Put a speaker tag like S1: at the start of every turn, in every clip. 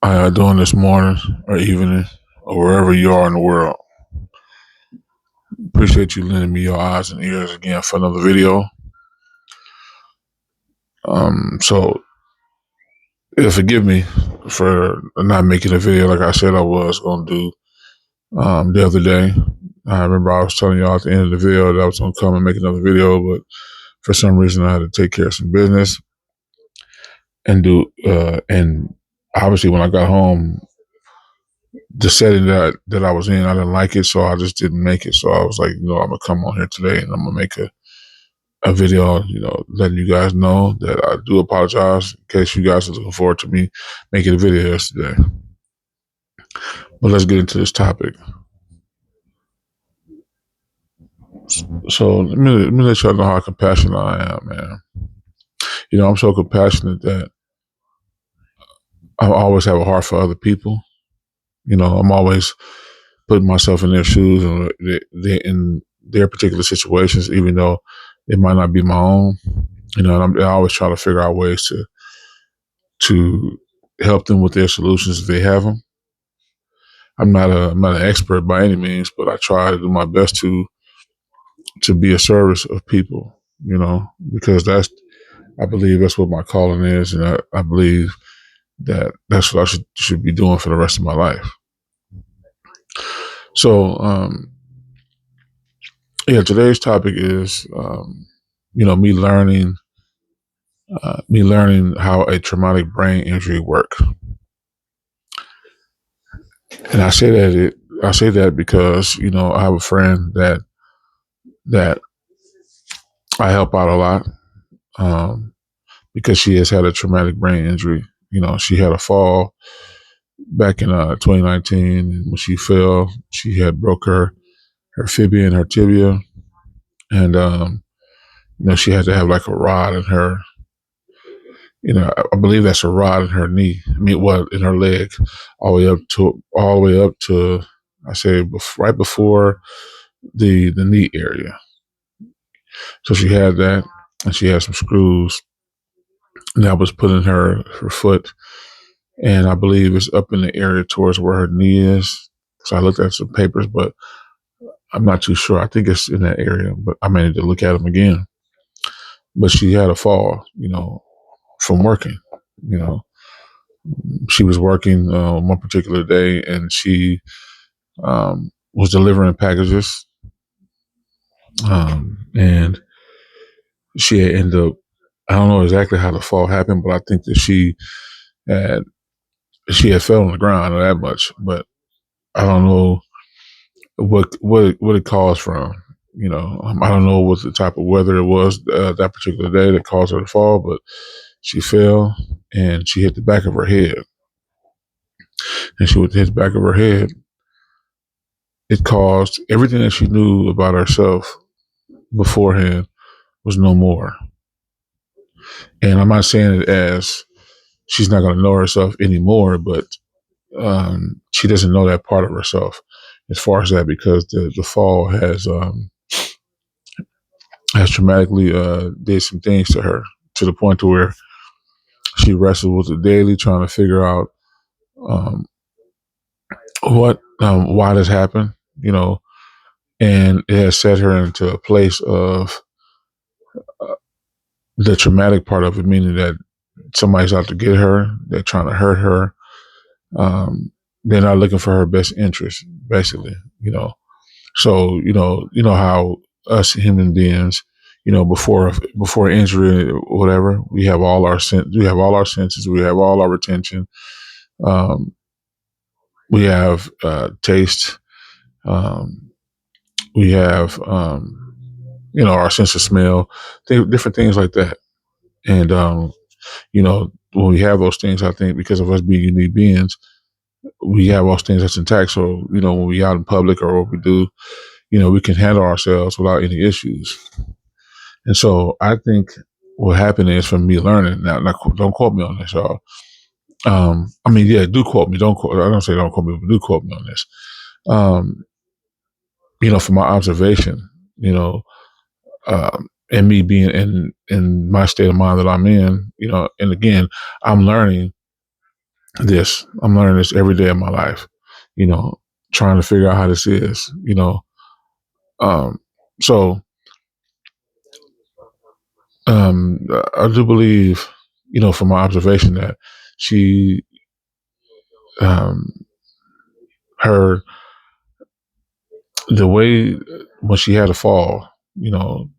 S1: How y'all doing this morning or evening or wherever you are in the world? Appreciate you lending me your eyes and ears again for another video. So forgive me for not making a video like I said I was going to do the other day. I remember I was telling y'all at the end of the video that I was going to come and make another video, but for some reason I had to take care of some business and obviously when I got home, the setting that I was in, I didn't like it, so I just didn't make it. So I was like, I'm gonna come on here today and I'm gonna make a video, letting you guys know that I do apologize in case you guys are looking forward to me making a video yesterday. But let's get into this topic. So let me let y'all know how compassionate I am, man. I'm so compassionate that I always have a heart for other people. I'm always putting myself in their shoes and in their particular situations, even though it might not be my own. And I always try to figure out ways to help them with their solutions if they have them. I'm not an expert by any means, but I try to do my best to be a service of people. Because I believe that's what my calling is, and I believe that's what I should be doing for the rest of my life. So, today's topic is, me learning how a traumatic brain injury works. And I say that because, I have a friend that I help out a lot, because she has had a traumatic brain injury. She had a fall back in 2019. And when she fell, she had broke her fibia and her tibia. And, she had to have like a rod in her, I believe that's a rod in her knee. In her leg, all the way up to, I say right before the knee area. So she had that, and she had some screws that was put in her foot, and I believe it's up in the area towards where her knee is. So I looked at some papers, but I'm not too sure. I think it's in that area, but I may need to look at them again. But she had a fall, from working. You know, she was working one particular day, and she was delivering packages, and she had ended up. I don't know exactly how the fall happened, but I think that had had fell on the ground or that much, but I don't know what it caused from. I don't know what the type of weather it was that particular day that caused her to fall, but she fell and she hit the back of her head. And she would hit the back of her head. It caused everything that she knew about herself beforehand was no more. And I'm not saying it as she's not going to know herself anymore, but she doesn't know that part of herself as far as that, because the fall has traumatically did some things to her, to the point to where she wrestled with it daily, trying to figure out why this happened, and it has set her into a place of the traumatic part of it, meaning that somebody's out to get her, they're trying to hurt her, they're not looking for her best interest, basically, So how us human beings, before injury or whatever, we have all our senses, we have all our retention, we have taste, we have our sense of smell, different things like that, and when we have those things, I think because of us being unique beings, we have those things that's intact. So when we out in public or what we do, we can handle ourselves without any issues. And so I think what happened is, from me learning, now don't quote me on this, y'all. Do quote me. I don't say don't quote me, but do quote me on this. From my observation, and me being in my state of mind that I'm in, and again, I'm learning this. I'm learning this every day of my life. You know, trying to figure out how this is. Um, so I do believe, from my observation that she, um, her, the way when she had a fall, you know,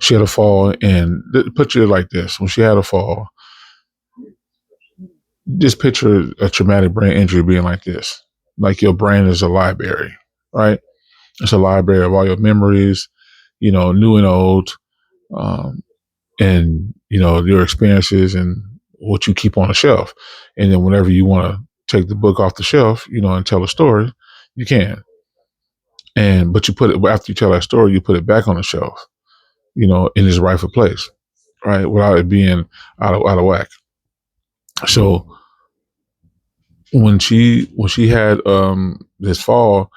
S1: she had a fall, and picture it like this: when she had a fall, just picture a traumatic brain injury being like this. Like your brain is a library, right? It's a library of all your memories, new and old, um, and your experiences and what you keep on the shelf. And then whenever you want to take the book off the shelf, and tell a story, you can. And but you put it after you tell that story, you put it back on the shelf, in its rightful place, right, without it being out of whack. So when she had this fall,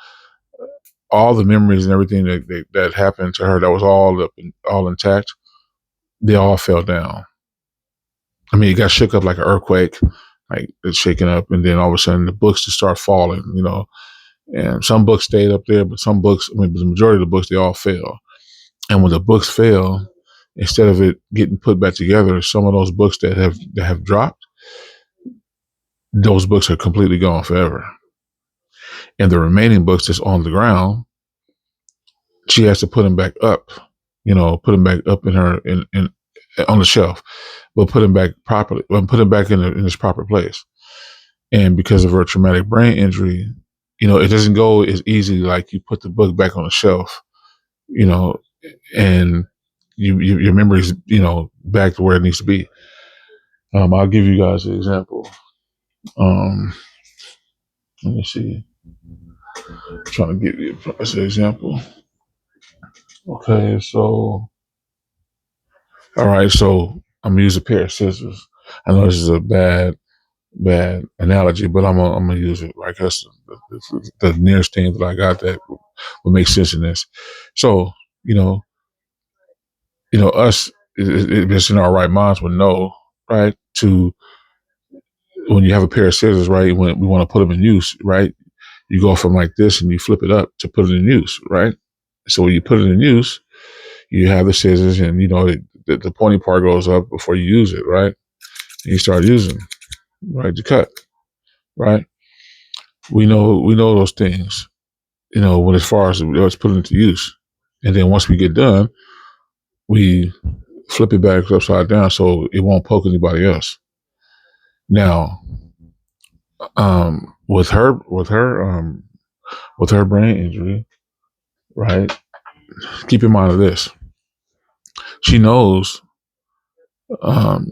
S1: all the memories and everything that happened to her that was all intact, they all fell down. I mean, it got shook up like an earthquake, like it's shaking up, and then all of a sudden the books just start falling, and some books stayed up there, but some books, I mean, the majority of the books, they all fell. And when the books fell, instead of it getting put back together, some of those books that have dropped, those books are completely gone forever. And the remaining books that's on the ground, she has to put them back up, put them back up in on the shelf, but put them back properly, put them back in its proper place. And because of her traumatic brain injury, it doesn't go as easy like you put the book back on the shelf, you know, and your memory's, back to where it needs to be. I'll give you guys an example. Um, Let me see. I'm trying to give you an example. Okay, so all right, so I'm gonna use a pair of scissors. I know this is a bad analogy, but I'm gonna use it, right? Because the nearest thing that I got that would make sense in this. So you know, us, it's in our right minds would know, right? To when you have a pair of scissors, right? When we want to put them in use, right? You go from like this and you flip it up to put it in use, right? So when you put it in use, you have the scissors, and the pointy part goes up before you use it, right? And you start using, right, to cut, right? We know those things, when as far as let's put it into use, and then once we get done, we flip it back upside down so it won't poke anybody else. Now, with her brain injury, right? Keep in mind of this: she knows, um,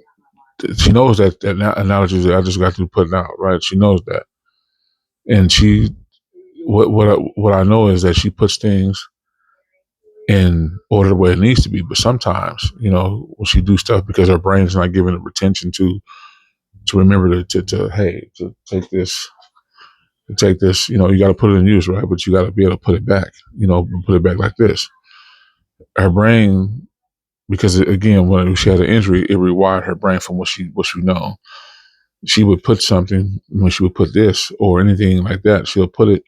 S1: she knows that analogy that I just got through putting out, right? She knows that, and what I know is that she puts things in order the way it needs to be. But sometimes, when she do stuff because her brain's not giving it attention to remember to hey, to take this, you got to put it in use, right? But you got to be able to put it back, put it back like this. Her brain, because again, when she had an injury, it rewired her brain from what she know. She would put something when she would put this or anything like that. She'll put it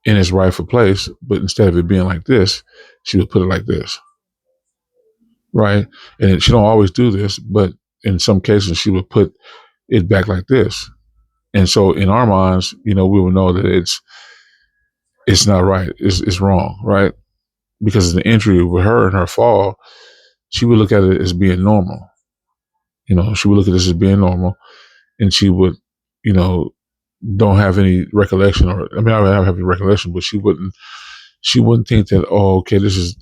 S1: in its rightful place, but instead of it being like this, she would put it like this, right? And she don't always do this, but in some cases, she would put it back like this. And so, in our minds, we would know that it's not right. It's wrong, right? Because of the injury with her and her fall, she would look at it as being normal. She would look at this as being normal, and she would, you know, don't have any recollection, or I mean, I don't have any recollection, but she wouldn't think that, oh, okay, this is.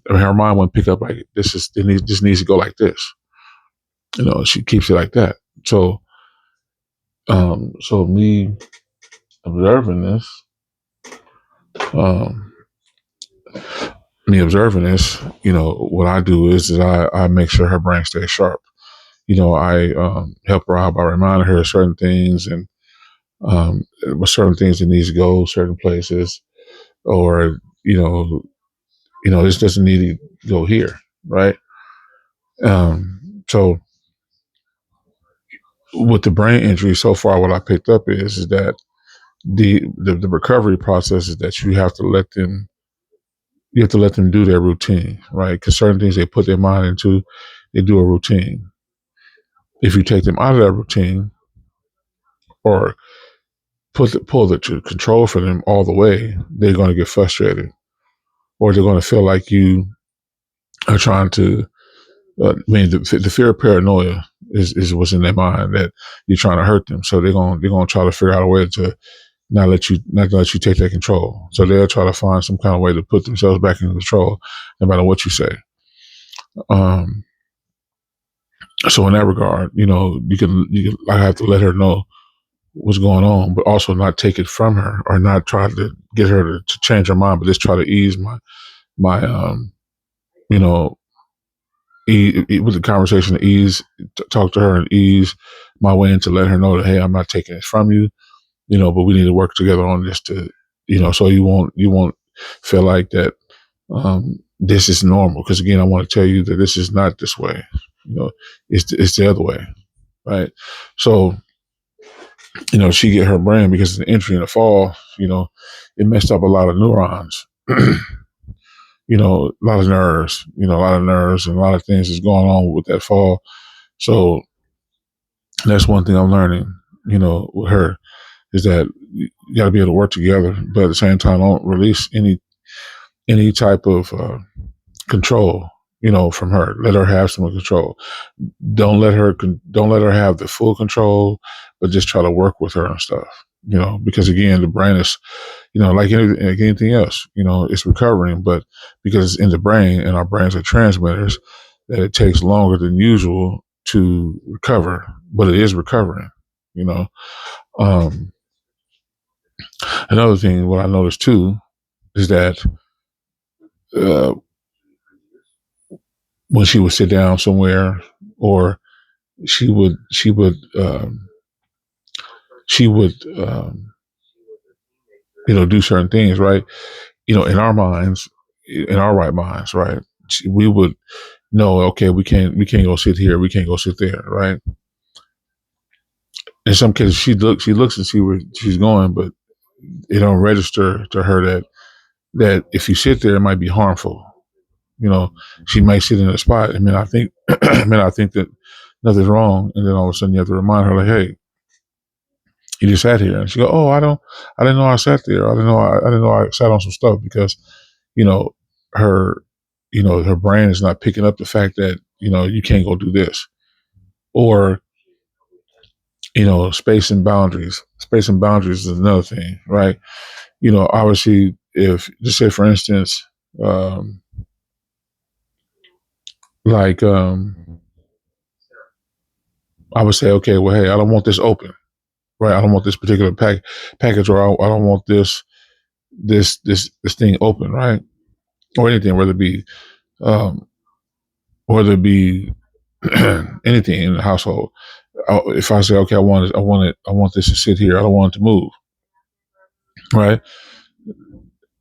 S1: I mean, her mind wouldn't pick up like this needs to go like this. She keeps it like that. So me observing this, um, what I do is I make sure her brain stays sharp. I help her out by reminding her of certain things, and with certain things that needs to go certain places, or this doesn't need to go here, right? So with the brain injury so far, what I picked up is that the recovery process is that you have to let them do their routine, right? Because certain things they put their mind into, they do a routine. If you take them out of that routine or pull the control for them all the way, they're going to get frustrated, or they're going to feel like you are trying to. The fear of paranoia is what's in their mind, that you're trying to hurt them. So they're gonna try to figure out a way to not let you take that control. So they'll try to find some kind of way to put themselves back in control, no matter what you say. Um, so in that regard, you can I have to let her know what's going on, but also not take it from her, or not try to get her to change her mind, but just try to ease my you know with the conversation, to ease, talk to her and ease my way into letting her know that, hey, I'm not taking it from you, but we need to work together on this to, so you won't feel like that this is normal. Because again, I want to tell you that this is not this way. It's the other way, right? So she get her brain, because of the injury in the fall. It messed up a lot of neurons. A lot of nerves. A lot of nerves and a lot of things is going on with that fall. So that's one thing I'm learning. With her, is that you got to be able to work together, but at the same time, don't release any type of control. From her. Let her have some control. Don't let her have the full control, but just try to work with her and stuff. Because again, the brain is, like anything else. It's recovering, but because it's in the brain and our brains are transmitters, that it takes longer than usual to recover, but it is recovering. You know, um, Another thing, what I noticed too, is that uh, when she would sit down somewhere, or she would do certain things, right? In our minds, in our right minds, right? We would know, okay, we can't go sit here, we can't go sit there, right? In some cases, she looks and see where she's going, but it don't register to her that if you sit there, it might be harmful. You know, she might sit in a spot. I think, I think that nothing's wrong, and then all of a sudden you have to remind her, like, hey, you just sat here, and she go, oh, I didn't know I sat there. I didn't know I sat on some stuff, because, you know, her, her brain is not picking up the fact that you can't go do this, or space and boundaries. Space and boundaries is another thing, right? Obviously, if, just say for instance, um, like I would say, okay, well, hey, I don't want this open, right? I don't want this particular package, or I don't want this thing open, right? Or anything, um, whether it be anything in the household. If I say, okay, I want this to sit here. I don't want it to move, right?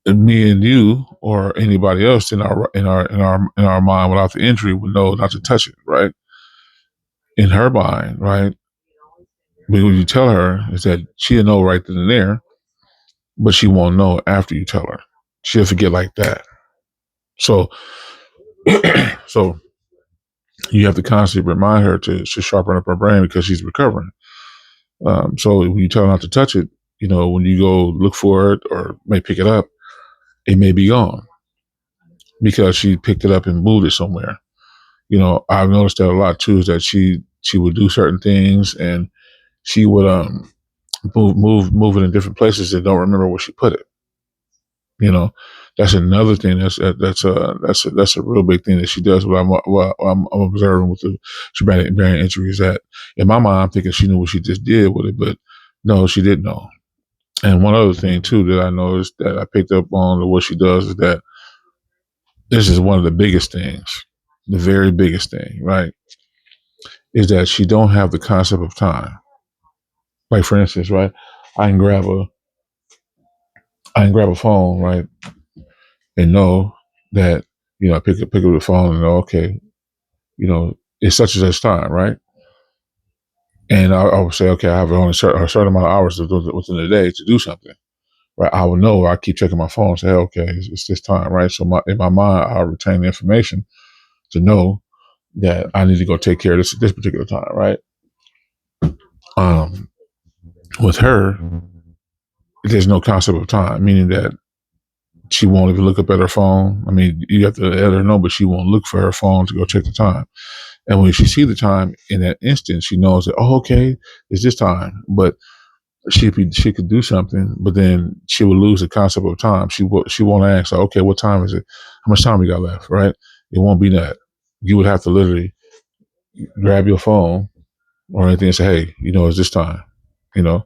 S1: And me and you, or anybody else in our mind, without the injury, would know not to touch it, right? In her mind, right? But what you tell her is that she'll know right then and there, but she won't know after you tell her. She'll forget like that. So, so you have to constantly remind her to sharpen up her brain, because she's recovering. So when you tell her not to touch it, when you go look for it or may pick it up, it may be gone, because she picked it up and moved it somewhere. I've noticed that a lot too, is that she would do certain things, and she would move it in different places, and don't remember where she put it. You know, that's another thing. That's a real big thing that she does. What I'm observing with the traumatic brain injury is that, in my mind, I'm thinking she knew what she just did with it, but no, she didn't know. And one other thing too that I noticed, that I picked up on what she does, is that this is one of the biggest things, the very biggest thing, right? Is that she don't have the concept of time. Like, for instance, right? I can grab a I can grab a phone, right, and know that, I pick up the phone and know, okay, it's such and such time, right? And I would say, okay, I have only a certain amount of hours to do within the day to do something. Right, I would know. I keep checking my phone. Say, okay, it's this time, right? So in my mind, I'll retain the information to know that I need to go take care of this at this particular time, right? Um, with her, there's no concept of time, meaning that she won't even look up at her phone. I mean, you have to let her know, but she won't look for her phone to go check the time. And when she see the time in that instant, she knows that, oh, okay, it's this time. But she could do something, but then she will lose the concept of time. She won't ask, like, okay, what time is it? How much time we got left? Right? It won't be that. You would have to literally grab your phone or anything and say, hey, it's this time, you know,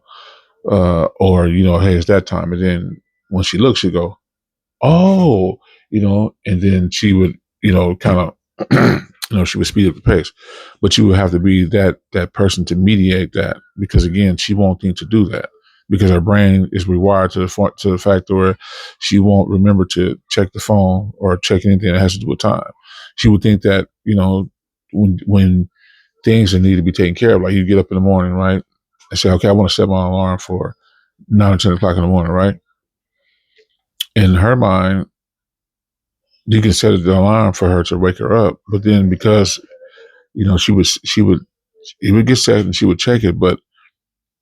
S1: or hey, it's that time. And then when she looks, she go, oh, and then she would, kind of, she would speed up the pace, but you would have to be that person to mediate that, because again, she won't think to do that because her brain is rewired to the fact where she won't remember to check the phone or check anything that has to do with time. She would think that, when things that need to be taken care of, like you get up in the morning, right? And say, okay, I want to set my alarm for 9 or 10 o'clock in the morning, right? In her mind, you can set the alarm for her to wake her up, but then because she would it would get set and she would check it, but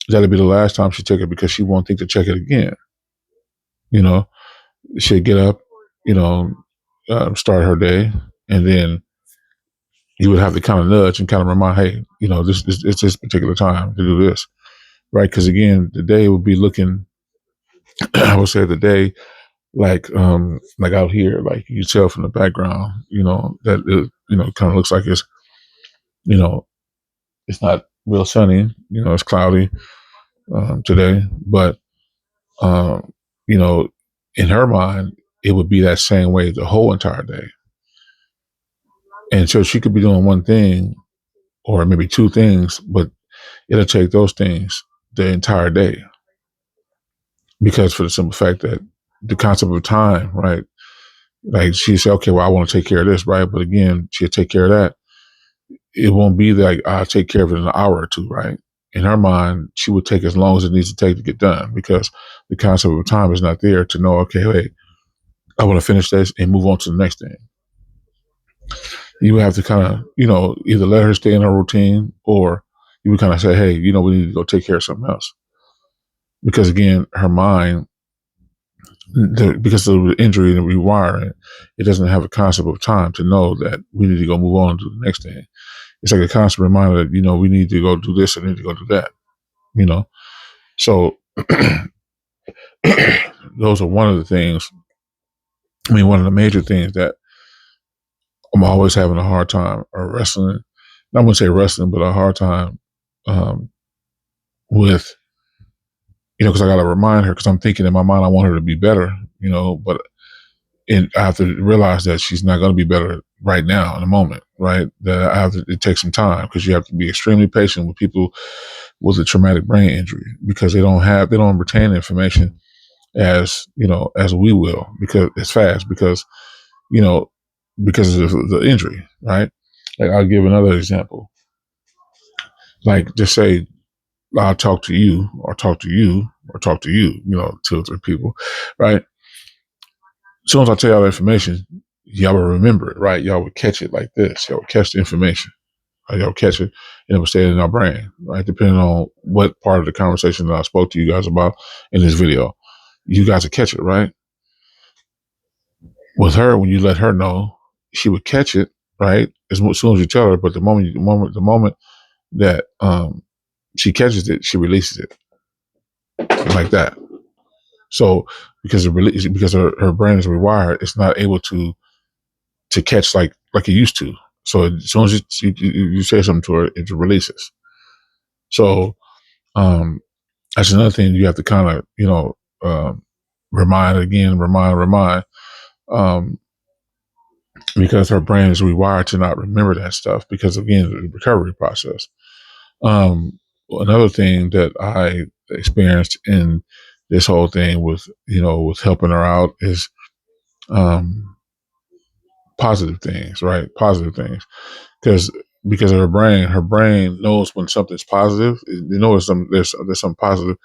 S1: that'd be the last time she check it because she won't think to check it again. You know, she'd get up, you know, start her day, and then you would have to kind of nudge and kind of remind, hey, this it's this particular time to do this, right? Because again, the day would be looking, I would say, the day like out here, like you tell from the background, that it, kind of looks like you know, it's not real sunny. It's cloudy today, but um, you know, in her mind, it would be that same way the whole entire day. And so she could be doing one thing or maybe two things, but it'll take those things the entire day because for the simple fact that the concept of time, right? Like she said, okay, well, I want to take care of this, right? But again, she'll take care of that. It won't be like I'll take care of it in an hour or two, right? In her mind, she would take as long as it needs to take to get done because the concept of time is not there to know, okay, wait, I want to finish this and move on to the next thing. You would have to kind of, either let her stay in her routine or you would kind of say, hey, we need to go take care of something else. Because again, her mind, because of the injury and rewiring, it doesn't have a concept of time to know that we need to go move on to the next thing. It's like a constant reminder that, we need to go do this and need to go do that, you know? So those are one of the things. I mean, one of the major things that I'm always having a hard time or wrestling. I wouldn't say wrestling, but a hard time um, with, because I got to remind her because I'm thinking in my mind I want her to be better, but I have to realize that she's not going to be better right now in the moment, right? That it takes some time because you have to be extremely patient with people with a traumatic brain injury because they don't retain information as we will because it's fast you know, because of the injury, right? Like I'll give another example. Like just say I'll talk to you or talk to you or talk to you, two or three people, right? As soon as I tell y'all the information, y'all will remember it, right? Y'all would catch it like this. Y'all would catch the information. Right? Y'all would catch it and it would stay in our brain, right? Depending on what part of the conversation that I spoke to you guys about in this video. You guys would catch it, right? With her, when you let her know, she would catch it, right? As soon as you tell her, but the moment that she catches it, she releases it like that. So because her brain is rewired, it's not able to catch like it used to. So as soon as you say something to her, it releases. So that's another thing you have to kind of remind again, remind, um, because her brain is rewired to not remember that stuff because again the recovery process. Another thing that I experienced in this whole thing with helping her out is um, positive things, right? Positive things. Because because of her brain knows when something's positive. You know, there's something positive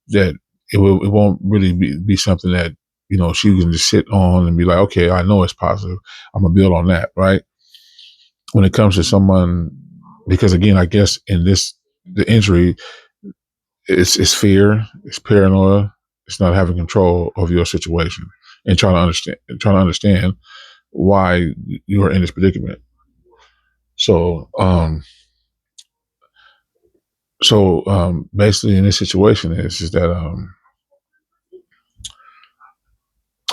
S1: that it won't really be something that, you know, she can just sit on and be like, okay, I know it's positive. I'm gonna build on that, right? When it comes to someone, because again, I guess in this the injury, it's fear, it's paranoia, it's not having control of your situation and trying to understand why you are in this predicament. So, basically, in this situation, is that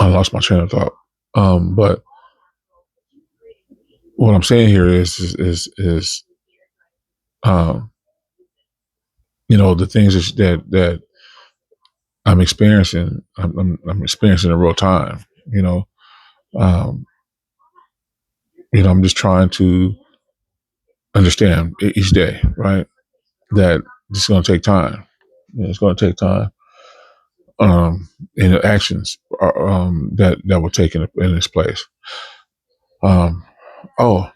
S1: I lost my train of thought. But what I'm saying here is um, you know, the things that I'm experiencing, I'm experiencing in real time. You know, um, I'm just trying to understand each day, right? That this is going to take time. You know, it's going to take time. And actions that were taken in this place. Um, oh,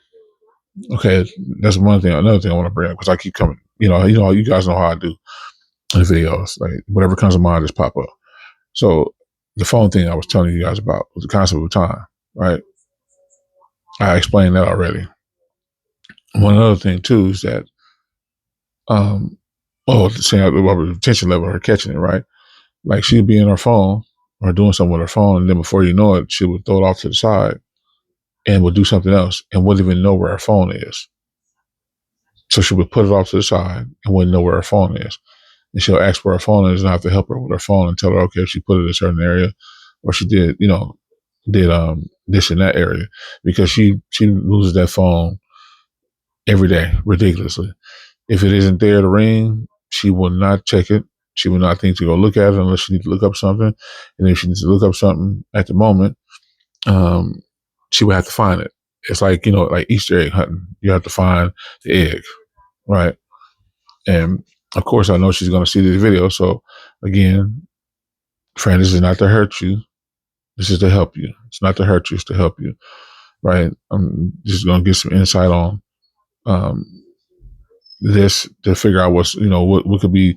S1: okay. That's one thing. Another thing I want to bring up because I keep coming. You guys know how I do in videos. Like whatever comes to mind, just pop up. So the phone thing I was telling you guys about was the concept of time, right? I explained that already. One other thing too is that, saying about the retention level, her catching it, right? Like she'd be in her phone or doing something with her phone, and then before you know it, she would throw it off to the side and would do something else and wouldn't even know where her phone is. So she would put it off to the side and wouldn't know where her phone is. And she'll ask where her phone is and I have to help her with her phone and tell her, okay, if she put it in a certain area or she did this in that area because she loses that phone every day ridiculously. If it isn't there to ring, she will not check it. She will not think to go look at it unless she needs to look up something. And if she needs to look up something at the moment, um, she would have to find it. It's like, like Easter egg hunting. You have to find the egg, right? And of course, I know she's going to see this video. So again, friend, this is not to hurt you. This is to help you. It's not to hurt you. It's to help you, right? I'm just going to get some insight on um, this to figure out what could be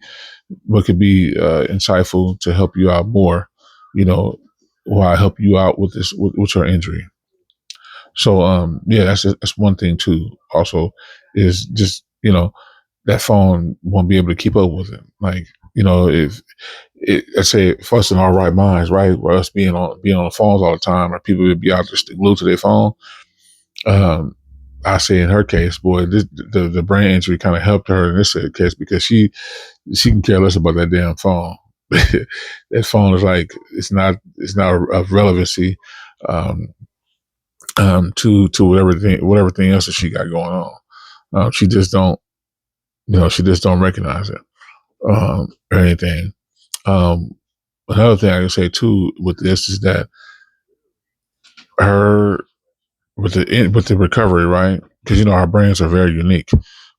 S1: insightful to help you out more. You know, while I help you out with this with your injury. So yeah, that's one thing too. Also, is just that phone won't be able to keep up with it. Like if let's say for us in our right minds, right, where us being on the phones all the time, or people would be out just glued to their phone. Um, I say in her case, boy, the brain injury kind of helped her in this case because she can care less about that damn phone. That phone is like it's not of relevancy um, to whatever thing else that she got going on. She just don't she just don't recognize it or anything. Um, Another thing I can say too with this is that her with the recovery, right? Because our brains are very unique.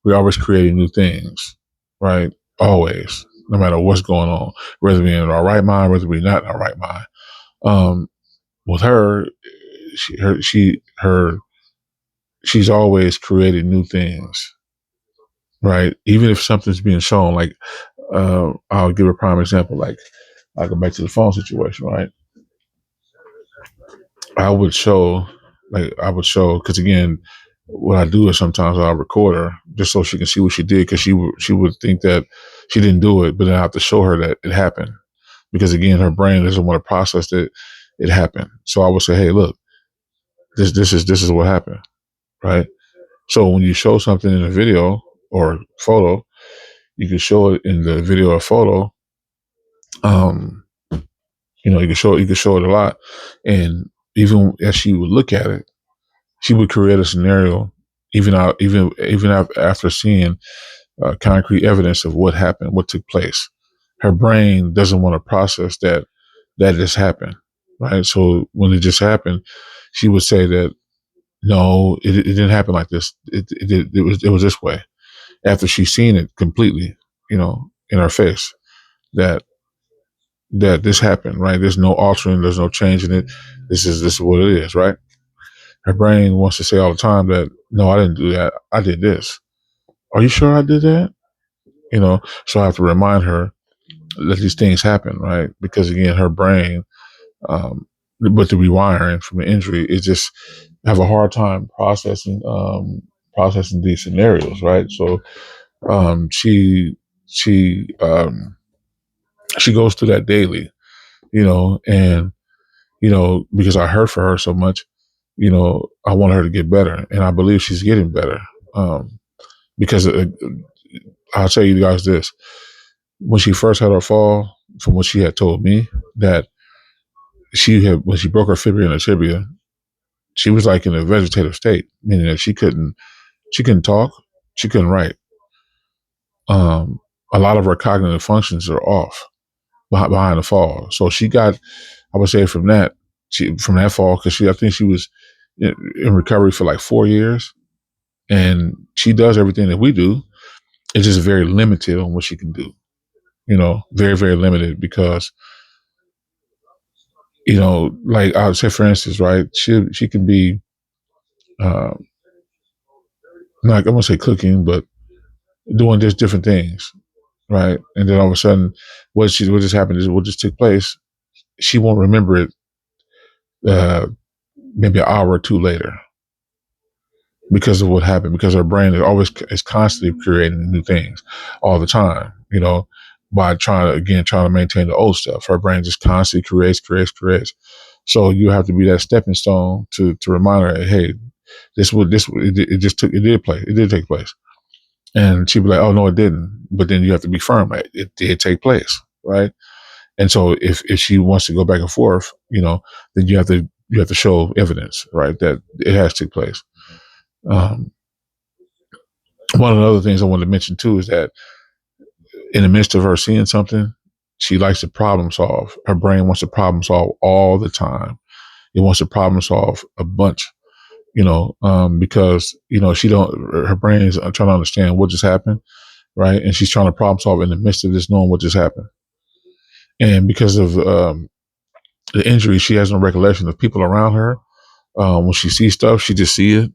S1: We're always creating new things, right? Always, no matter what's going on, whether we're in our right mind, whether we're not in our right mind. Um, with her, she's always created new things, right? Even if something's being shown, like I'll give a prime example. Like I go back to the phone situation, right? I would show, because again, what I do is sometimes I'll record her just so she can see what she did, because she would think that she didn't do it, but then I have to show her that it happened, because again, her brain doesn't want to process that it happened. So I would say, hey, look, this is what happened, right? So when you show something in a video or photo, you can show it in the video or photo. Um, you can show it a lot, and even as she would look at it, she would create a scenario, even after seeing concrete evidence of what happened, what took place. Her brain doesn't want to process that just happened, right? So when it just happened, she would say that no, it didn't happen like this. It was this way. After she's seen it completely, in her face, that this happened, right? There's no altering, there's no changing it. This is what it is, right? her brain wants to say all the time that, no, I didn't do that. I did this. Are you sure I did that? So I have to remind her that these things happen, right? Because again, her brain, with the rewiring from the injury, it just have a hard time processing these scenarios, right? So um, she she um, she goes through that daily, and because I hurt for her so much, I want her to get better, and I believe she's getting better. Because I'll tell you guys this: when she first had her fall, from what she had told me, that when she broke her fibula and her tibia, she was like in a vegetative state, meaning that she couldn't talk, she couldn't write. A lot of her cognitive functions are off behind the fall. So she got, I would say, from that fall, because I think she was in recovery for like 4 years, and she does everything that we do. It's just very limited on what she can do. Very, very limited, because like I would say, for instance, right, she can be, uh, not, I'm gonna say cooking, but doing just different things, right? And then all of a sudden, what just happened is what just took place. She won't remember it, uh, maybe an hour or two later, because of what happened. Because her brain is constantly creating new things all the time. By trying to maintain the old stuff. Her brain just constantly creates. So you have to be that stepping stone to remind her, hey, it did take place. And she'd be like, oh no, it didn't. But then you have to be firm, like, it did take place, right? And so if she wants to go back and forth, then you have to show evidence, right, that it has took place. Um, One of the other things I wanted to mention too is that in the midst of her seeing something, she likes to problem solve. Her brain wants to problem solve all the time. It wants to problem solve a bunch, because her brain is trying to understand what just happened, right? And she's trying to problem solve in the midst of this, knowing what just happened. And because of the injury, she has no recollection of people around her. When she sees stuff, she just see it,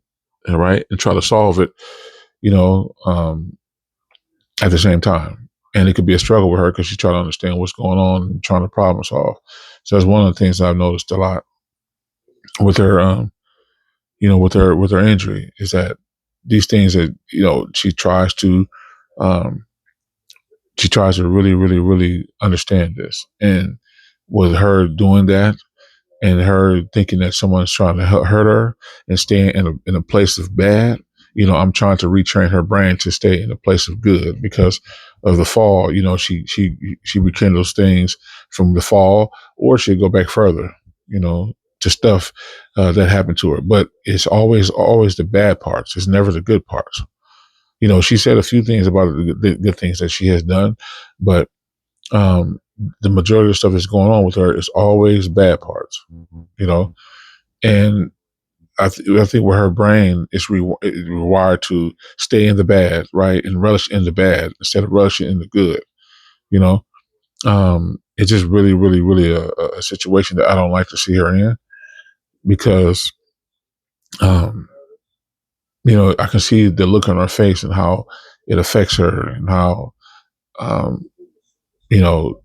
S1: right, and try to solve it, you know, um, at the same time. And it could be a struggle with her because she's trying to understand what's going on and trying to problem solve. So that's one of the things I've noticed a lot with her, with her injury, is that these things that um, she tries to really, really, really understand this. And with her doing that, and her thinking that someone's trying to hurt her and staying in a place of bad, I'm trying to retrain her brain to stay in a place of good because of the fall. She rekindles things from the fall, or she'd go back further, to stuff that happened to her. But it's always the bad parts. It's never the good parts. She said a few things about the good things that she has done, but um, the majority of the stuff that's going on with her is always bad parts, and I think where her brain is rewired to stay in the bad, right, and relish in the bad instead of relishing in the good. You know, it's just really, really, really a situation that I don't like to see her in, because, um, I can see the look on her face and how it affects her, and how, um, you know,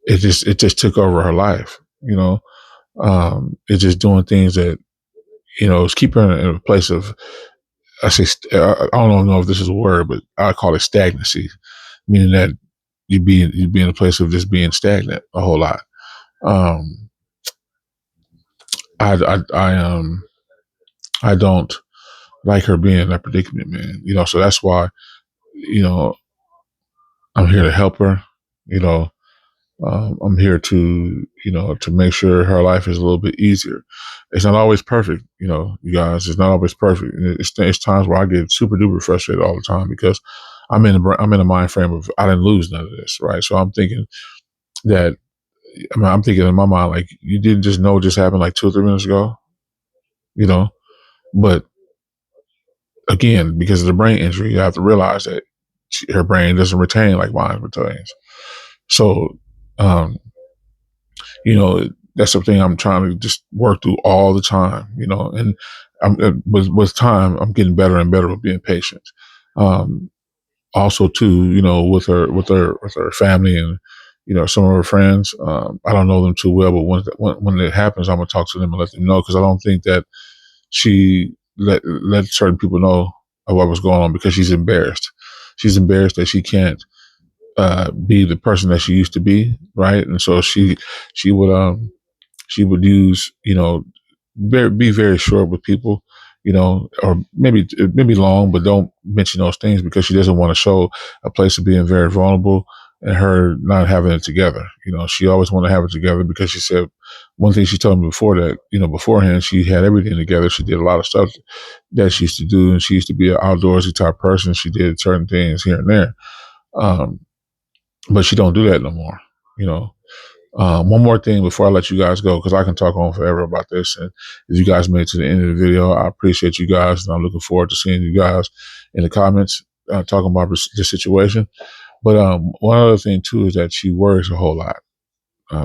S1: it just took over her life. It's just doing things that, it's keeping her in a place of, I don't know if this is a word, but I call it stagnancy, meaning that you be in a place of just being stagnant a whole lot. Um, I don't like her being in that predicament, man. So that's why, you know I'm here to help her. You know, I'm here to make sure her life is a little bit easier. It's not always perfect, you guys. It's not always perfect. It's times where I get super duper frustrated all the time because I'm in a mind frame of, I didn't lose none of this, right? So I'm thinking that, I'm thinking in my mind, like, you didn't just know it just happened like 2 or 3 minutes ago, you know. But again, because of the brain injury, you have to realize that her brain doesn't retain like mine retains. So, um, you know, that's something I'm trying to just work through all the time, and with time, I'm getting better and better with being patient. Um, Also too, with her family and some of her friends. I don't know them too well, but when it happens, I'm gonna talk to them and let them know, because I don't think that she let certain people know of what was going on, because she's embarrassed. She's embarrassed that she can't be the person that she used to be, right? And so she would she would use, be very short with people, or maybe long, but don't mention those things, because she doesn't want to show a place of being very vulnerable and her not having it together. She always wanted to have it together, because she said one thing she told me before that, beforehand, she had everything together. She did a lot of stuff that she used to do, and she used to be an outdoorsy type person. She did certain things here and there, um, but she don't do that no more. You know, one more thing before I let you guys go, because I can talk on forever about this. And if you guys made it to the end of the video, I appreciate you guys, and I'm looking forward to seeing you guys in the comments talking about the situation. But one other thing too is that she worries a whole lot.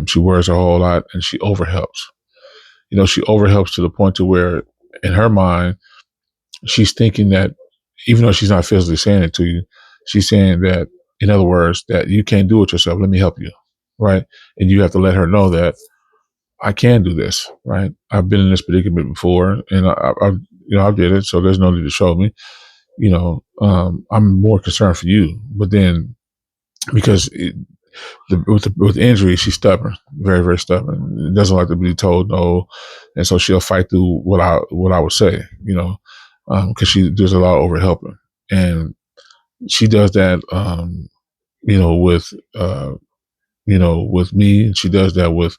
S1: She worries a whole lot, and she overhelps. She overhelps to the point to where, in her mind, she's thinking that, even though she's not physically saying it to you, she's saying that, in other words, that you can't do it yourself. Let me help you, right? And you have to let her know that I can do this, right? I've been in this predicament before, and I did it, so there's no need to show me. I'm more concerned for you, but then, because with injury, she's stubborn, very very stubborn. Doesn't like to be told no, and so she'll fight through what I would say, because she does a lot of overhelping, and she does that, you know, with uh, with me, and she does that with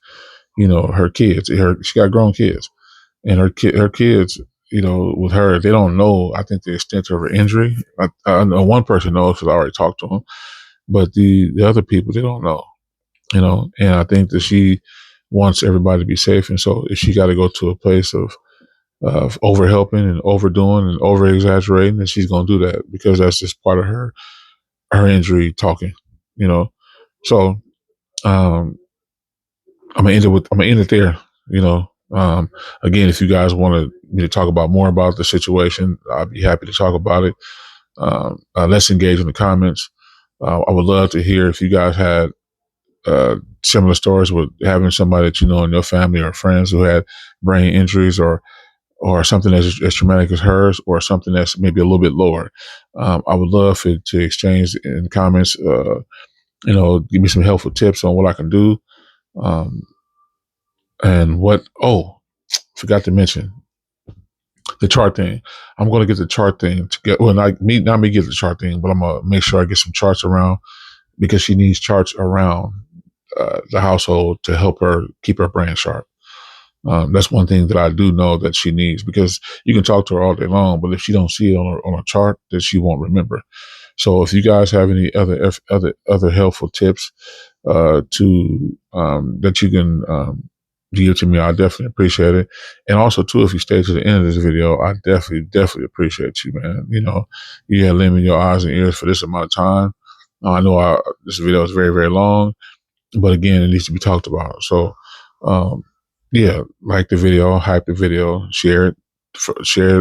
S1: her kids. She got grown kids, and her kids, with her, they don't know, I think, the extent of her injury. I know one person knows, because I already talked to him, but the other people, they don't know. And I think that she wants everybody to be safe, and so if she got to go to a place of over helping and overdoing and over exaggerating, then she's gonna do that, because that's just part of her injury talking. You know, so um, I'm gonna end it there. You know, again, if you guys want me to talk about more about the situation, I'd be happy to talk about it. Let's engage in the comments. I would love to hear if you guys had similar stories with having somebody that you know in your family or friends who had brain injuries, or something that's as traumatic as hers, or something that's maybe a little bit lower. I would love to exchange in the comments. Give me some helpful tips on what I can do. Um, and what? Oh, forgot to mention the chart thing. I'm going to get the chart thing to get. Well, not me get the chart thing, but I'm gonna make sure I get some charts around, because she needs charts around the household to help her keep her brain sharp. That's one thing that I do know that she needs, because you can talk to her all day long, but if she don't see it on a chart, then she won't remember. So if you guys have any other helpful tips to that you can give to me, I definitely appreciate it. And also too, if you stay to the end of this video, I definitely appreciate you, man. You had lending your eyes and ears for this amount of time. I know this video is very very long, but again, it needs to be talked about. So, um, yeah, like the video, hype the video, share it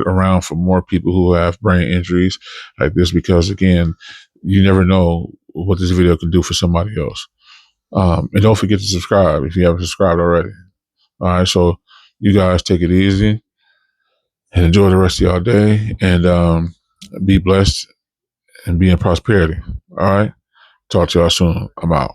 S1: around for more people who have brain injuries like this, because again, you never know what this video can do for somebody else. And don't forget to subscribe if you haven't subscribed already. All right, so you guys take it easy and enjoy the rest of your day, and be blessed and be in prosperity. All right, talk to y'all soon. I'm out.